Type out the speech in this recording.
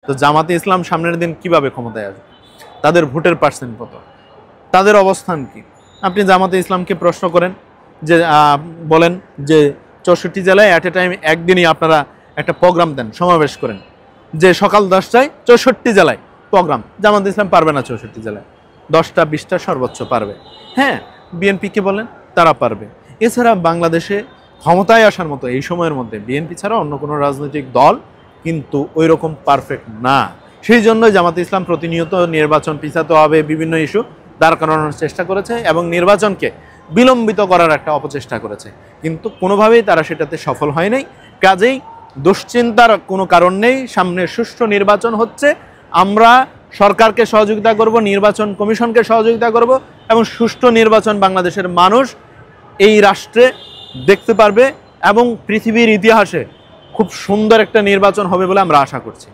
তো জামাতে ইসলাম সামনের দিন কিভাবে ক্ষমতায় আসবে? তাদের ভোটের পার্সেন্ট কত, তাদের অবস্থান কি? আপনি জামাতে ইসলামকে প্রশ্ন করেন যে বলেন যে 64 জেলায় অ্যাট এ টাইম একদিনই আপনারা একটা প্রোগ্রাম দেন, সমাবেশ করেন, যে সকাল 10টায় 64 জেলায় প্রোগ্রাম। জামাতে ইসলাম পারবে না 64 জেলায়, 10টা 20টা সর্বোচ্চ পারবে। হ্যাঁ, বিএনপিকে বলেন, তারা পারবে। এছাড়া বাংলাদেশে ক্ষমতায় আসার মতো এই সময়ের মধ্যে বিএনপি ছাড়া অন্য কোনো রাজনৈতিক দল কিন্তু ওই রকম পারফেক্ট না। সেই জন্যই জামাতে ইসলাম প্রতিনিয়ত নির্বাচন পিছাতে হবে, বিভিন্ন ইস্যু দাঁড় করানোর চেষ্টা করেছে এবং নির্বাচনকে বিলম্বিত করার একটা অপচেষ্টা করেছে, কিন্তু কোনোভাবেই তারা সেটাতে সফল হয় নাই। কাজেই দুশ্চিন্তার কোনো কারণ নেই, সামনে সুষ্ঠু নির্বাচন হচ্ছে। আমরা সরকারকে সহযোগিতা করব, নির্বাচন কমিশনকে সহযোগিতা করব এবং সুষ্ঠু নির্বাচন বাংলাদেশের মানুষ এই রাষ্ট্রে দেখতে পারবে এবং পৃথিবীর ইতিহাসে খুব সুন্দর একটা নির্বাচন হবে বলে আমরা আশা করছি।